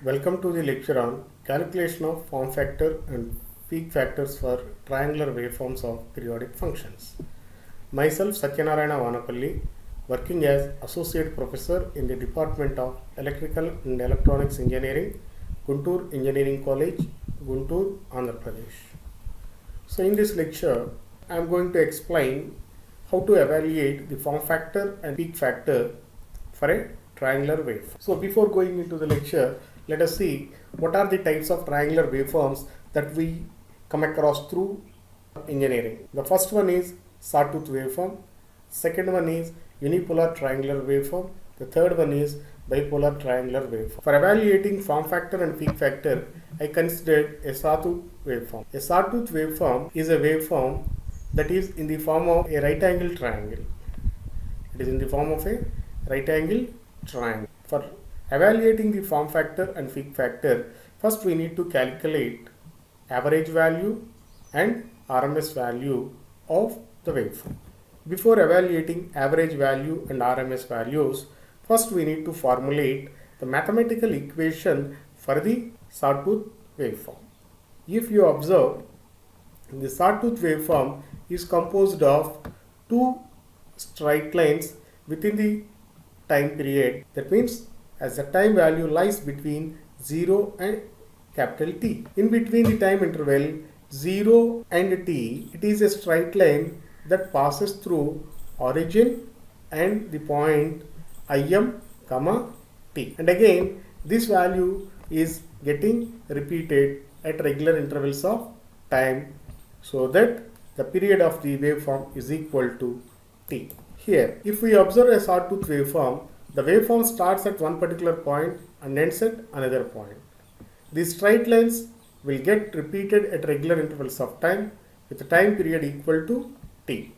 Welcome to the lecture on calculation of form factor and peak factors for triangular waveforms of periodic functions. Myself Satyanarayana Vanapalli, working as Associate Professor in the Department of Electrical and Electronics Engineering, Guntur Engineering College, Guntur, Andhra Pradesh. So in this lecture, I am going to explain how to evaluate the form factor and peak factor for a triangular waveform. So before going into the lecture, let us see what are the types of triangular waveforms that we come across through engineering. The first one is sawtooth waveform, second one is unipolar triangular waveform, the third one is bipolar triangular waveform. For evaluating form factor and peak factor, I considered a sawtooth waveform. A sawtooth waveform is a waveform that is in the form of a right angle triangle. It is in the form of a right angle triangle. For evaluating the form factor and peak factor, first we need to calculate average value and RMS value of the waveform. Before evaluating average value and RMS values, first we need to formulate the mathematical equation for the sawtooth waveform. If you observe, the sawtooth waveform is composed of two straight lines within the time period. That means as the time value lies between 0 and capital T. In between the time interval 0 and T, it is a straight line that passes through origin and the point IM, T. And again, this value is getting repeated at regular intervals of time so that the period of the waveform is equal to T. Here, if we observe a sawtooth waveform, the waveform starts at one particular point and ends at another point. These straight lines will get repeated at regular intervals of time with a time period equal to T.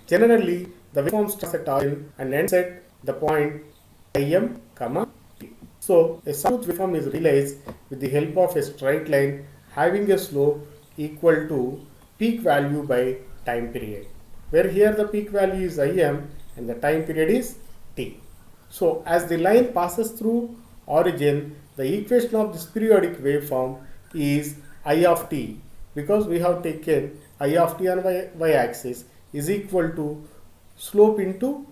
Generally, the waveform starts at origin and ends at the point IM, T. So, a sawtooth waveform is realized with the help of a straight line having a slope equal to peak value by time period, where here the peak value is IM and the time period is T. So as the line passes through origin, the equation of this periodic waveform is I of t, because we have taken I of t on y axis is equal to slope into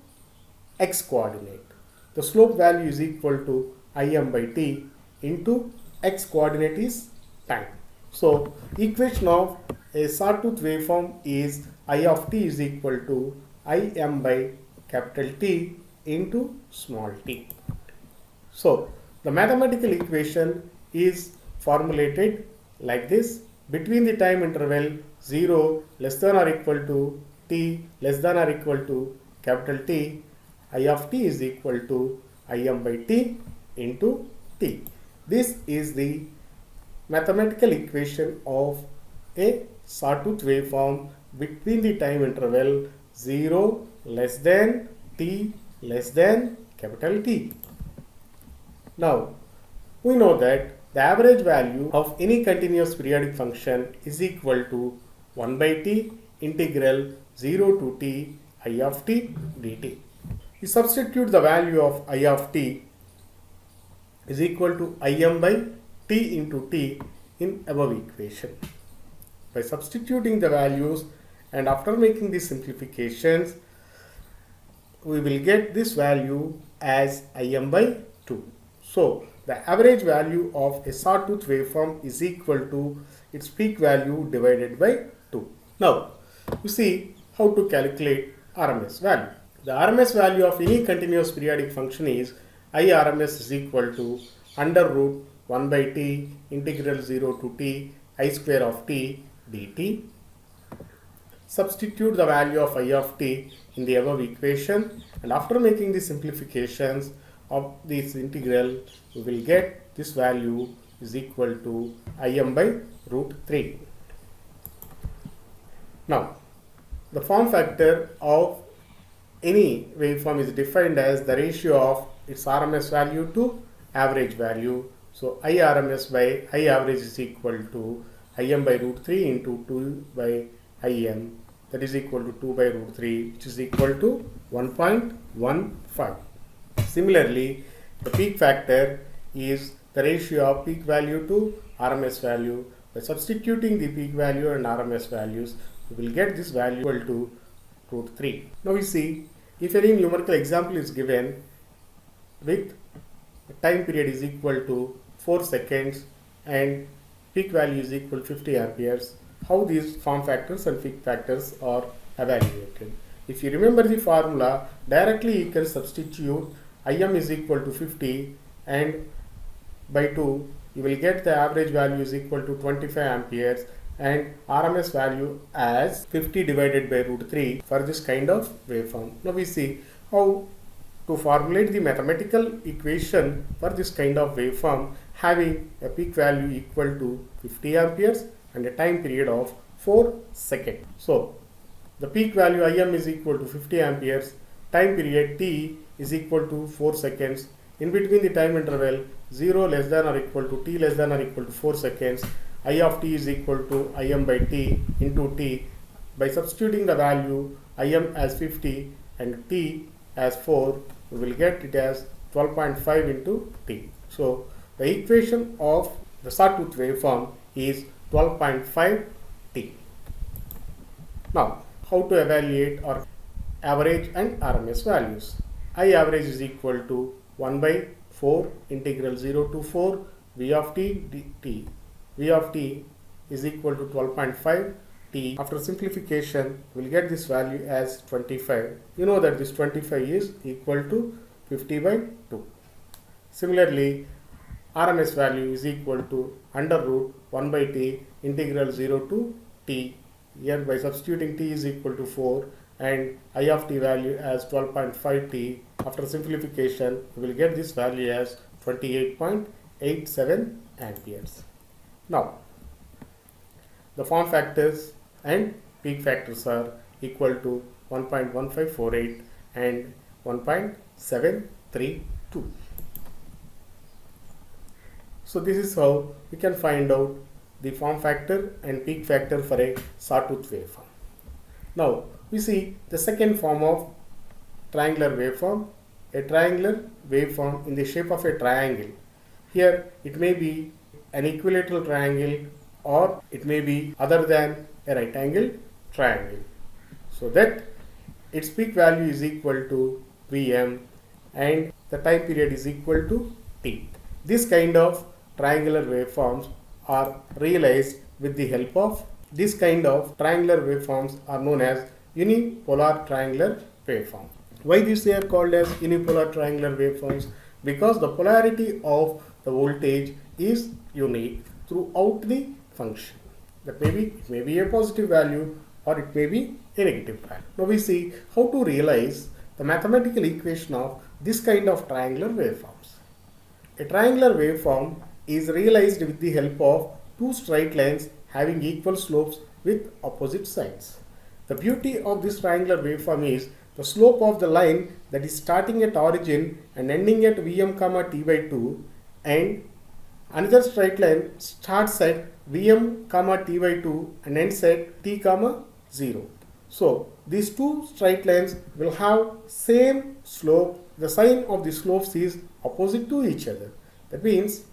x coordinate. The slope value is equal to Im by t into x coordinate is time. So equation of a sawtooth waveform is I of t is equal to Im by capital T into small t. So the mathematical equation is formulated like this: between the time interval 0 less than or equal to t less than or equal to capital T, I of t is equal to Im by t into t. This is the mathematical equation of a sawtooth waveform between the time interval 0 less than t less than capital T. Now, we know that the average value of any continuous periodic function is equal to 1 by t integral 0 to t I of t dt. We substitute the value of I of t is equal to Im by t into t in above equation. By substituting the values and after making the simplifications, we will get this value as Im by 2. So the average value of a sawtooth waveform is equal to its peak value divided by 2. Now you see how to calculate RMS value. The RMS value of any continuous periodic function is IRMS is equal to under root 1 by t integral 0 to t I square of t dt. Substitute the value of I of t in the above equation, and after making the simplifications of this integral, we will get this value is equal to Im by root 3. Now, the form factor of any waveform is defined as the ratio of its RMS value to average value. So IRMS by I average is equal to Im by root 3 into 2 by Im, that is equal to 2 by root 3, which is equal to 1.15. Similarly, the peak factor is the the ratio of peak value to RMS value. By substituting the peak value and RMS values, we will get this value equal to root 3. Now we see, if any numerical example is given with time period is equal to 4 seconds and peak value is equal to 50 amperes, how these form factors and peak factors are evaluated. If you remember the formula, directly you can substitute Im is equal to 50 and by 2 you will get the average value is equal to 25 amperes and RMS value as 50 divided by root 3 for this kind of waveform. Now we see how to formulate the mathematical equation for this kind of waveform having a peak value equal to 50 amperes and a time period of 4 seconds. So the peak value Im is equal to 50 amperes, time period t is equal to 4 seconds. In between the time interval 0 less than or equal to t less than or equal to 4 seconds, I of t is equal to Im by t into t. By substituting the value Im as 50 and t as 4, we will get it as 12.5 into t. So the equation of the sawtooth waveform is 12.5 t. Now, how to evaluate or average and RMS values? I average is equal to 1 by 4 integral 0 to 4 v of t dt. V of t is equal to 12.5 t. After simplification, we will get this value as 25. You know that this 25 is equal to 50 by 2. Similarly, RMS value is equal to under root 1 by t integral 0 to t. Here by substituting t is equal to 4 and I of t value as 12.5 t. After simplification, we will get this value as 28.87 amperes. Now, the form factors and peak factors are equal to 1.1548 and 1.732. So this is how we can find out the form factor and peak factor for a sawtooth waveform. Now we see the second form of triangular waveform, a triangular waveform in the shape of a triangle. Here it may be an equilateral triangle or it may be other than a right angle triangle. So that its peak value is equal to Vm and the time period is equal to t. This kind of triangular waveforms are realized with the help of this kind of triangular waveforms are known as unipolar triangular waveform. Why these are called as unipolar triangular waveforms? Because the polarity of the voltage is unique throughout the function. That it may be a positive value or it may be a negative value. Now we see how to realize the mathematical equation of this kind of triangular waveforms. A triangular waveform is realized with the help of two straight lines having equal slopes with opposite sides. The beauty of this triangular waveform is the slope of the line that is starting at origin and ending at Vm comma t by 2 and another straight line starts at Vm comma t by 2 and ends at t comma 0. So these two straight lines will have same slope. The sign of the slopes is opposite to each other. That means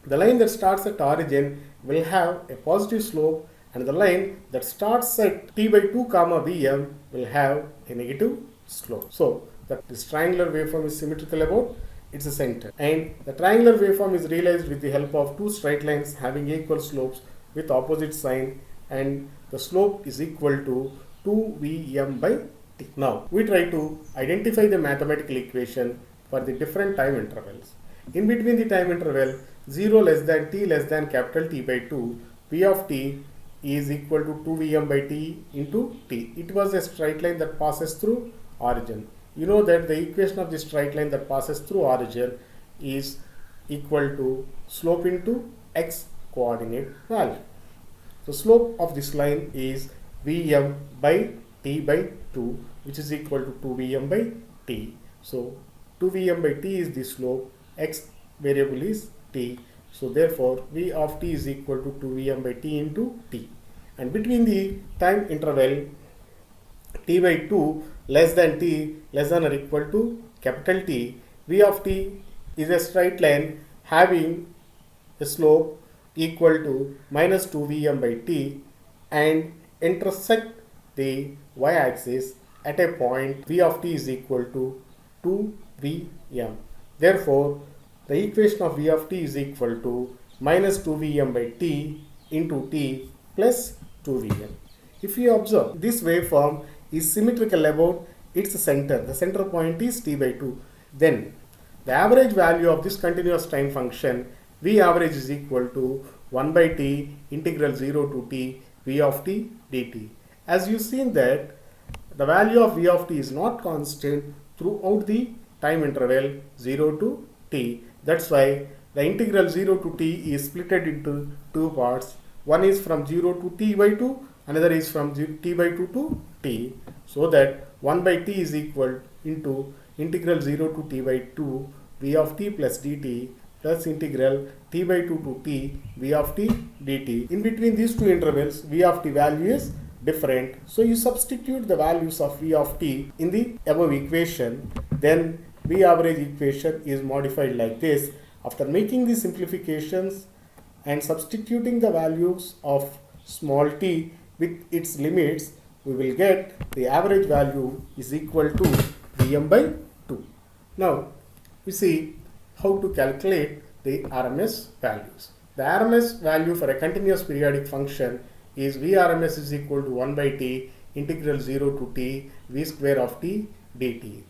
the line that starts at origin will have a positive slope and the line that starts at t by 2 comma Vm will have a negative slope. So that this triangular waveform is symmetrical about its center, and the triangular waveform is realized with the help of two straight lines having equal slopes with opposite sign, and the slope is equal to 2Vm by t. Now we try to identify the mathematical equation for the different time intervals. In between the time interval 0 less than t less than capital T by 2, V of t is equal to 2Vm by t into t. It was a straight line that passes through origin. You know that the equation of the straight line that passes through origin is equal to slope into x coordinate value. The slope of this line is Vm by t by 2, which is equal to 2Vm by t. So 2Vm by t is the slope, x variable is t. So therefore V of t is equal to 2Vm by t into t. And between the time interval t by 2 less than t less than or equal to capital T, V of t is a straight line having a slope equal to minus 2Vm by t and intersect the y-axis at a point v of t is equal to 2Vm. Therefore, the equation of v of t is equal to minus 2Vm by t into t plus 2Vm. If you observe, this waveform is symmetrical about its center. The center point is t by 2. Then, the average value of this continuous time function v average is equal to 1 by t integral 0 to t v of t dt. As you seen that the value of v of t is not constant throughout the time interval 0 to t. That's why the integral 0 to t is split into two parts. One is from 0 to t by 2, another is from t by 2 to t. So that 1 by t is equal into integral 0 to t by 2 v of t plus dt plus integral t by 2 to t v of t dt. In between these two intervals, v of t value is different. So you substitute the values of v of t in the above equation. Then v average equation is modified like this. After making the simplifications and substituting the values of small t with its limits, we will get the average value is equal to Vm by 2. Now, we see how to calculate the RMS values. The RMS value for a continuous periodic function is Vrms is equal to 1 by t integral 0 to t v square of t dt.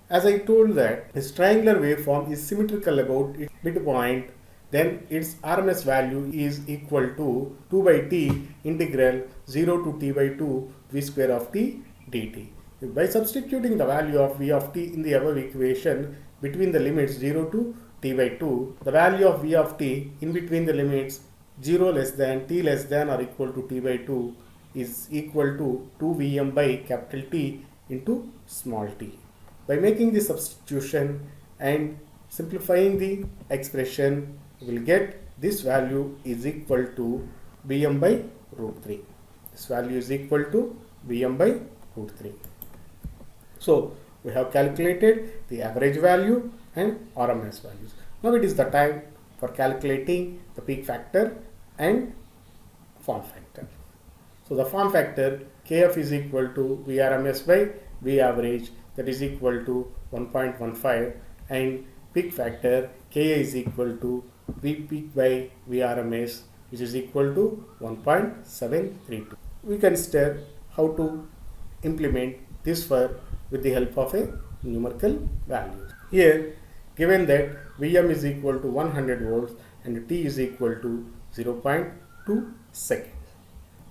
As I told that this triangular waveform is symmetrical about its midpoint, then its RMS value is equal to 2 by t integral 0 to t by 2 v square of t dt. By substituting the value of v of t in the above equation between the limits 0 to t by 2, the value of v of t in between the limits 0 less than t less than or equal to t by 2 is equal to 2Vm by capital T into small t. By making the substitution and simplifying the expression, we will get this value is equal to Vm by root 3. This value is equal to Vm by root 3. So, we have calculated the average value and RMS values. Now it is the time for calculating the peak factor and form factor. So the form factor Kf is equal to Vrms by V average, that is equal to 1.15, and peak factor Ka is equal to V peak by Vrms, which is equal to 1.732. We consider how to implement this with the help of a numerical value. Here, given that Vm is equal to 100 volts and T is equal to 0.2 seconds.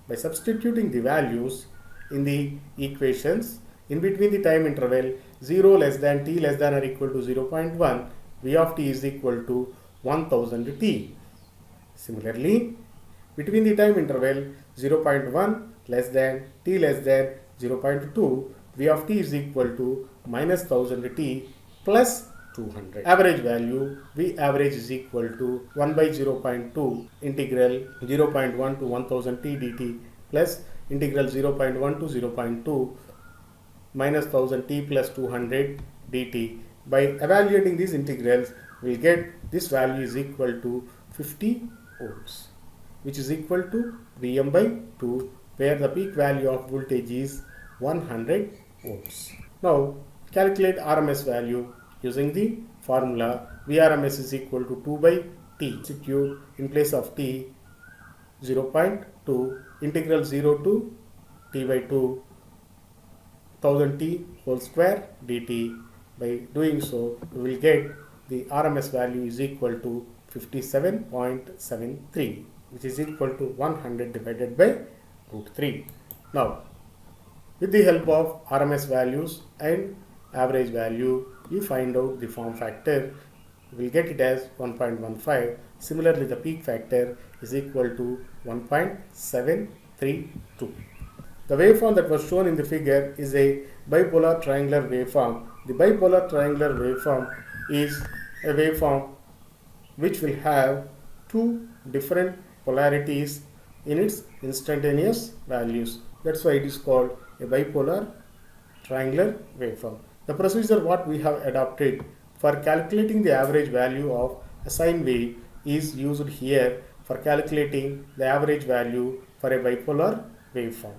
By substituting the values in the equations in between the time interval 0 less than t less than or equal to 0.1, V of t is equal to 1000 t. Similarly, between the time interval 0.1 less than t less than 0.2, V of t is equal to minus 1000 t plus 200. Average value V average is equal to 1 by 0.2 integral 0.1 to 1000 t dt plus integral 0.1 to 0.2 minus 1000 t plus 200 dt. By evaluating these integrals, we will get this value is equal to 50 ohms, which is equal to Vm by 2, where the peak value of voltage is 100 ohms. Now, calculate RMS value using the formula Vrms is equal to 2 by t. Substitute in place of t 0.2 integral 0 to t by 2 1000 t whole square dt. By doing so, we will get the RMS value is equal to 57.73, which is equal to 100 divided by root 3. Now, with the help of RMS values and average value, you find out the form factor. We will get it as 1.15. Similarly, the peak factor is equal to 1.732. The waveform that was shown in the figure is a bipolar triangular waveform. The bipolar triangular waveform is a waveform which will have two different polarities in its instantaneous values. That's why it is called a bipolar triangular waveform. The procedure what we have adopted for calculating the average value of A sine wave is used here for calculating the average value for a bipolar waveform.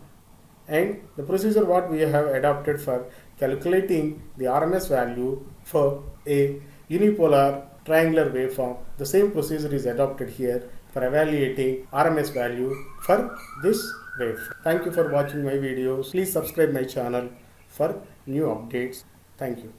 And the procedure what we have adopted for calculating the RMS value for a unipolar triangular waveform, the same procedure is adopted here for evaluating RMS value for this waveform. Thank you for watching my videos. Please subscribe my channel for new updates. Thank you.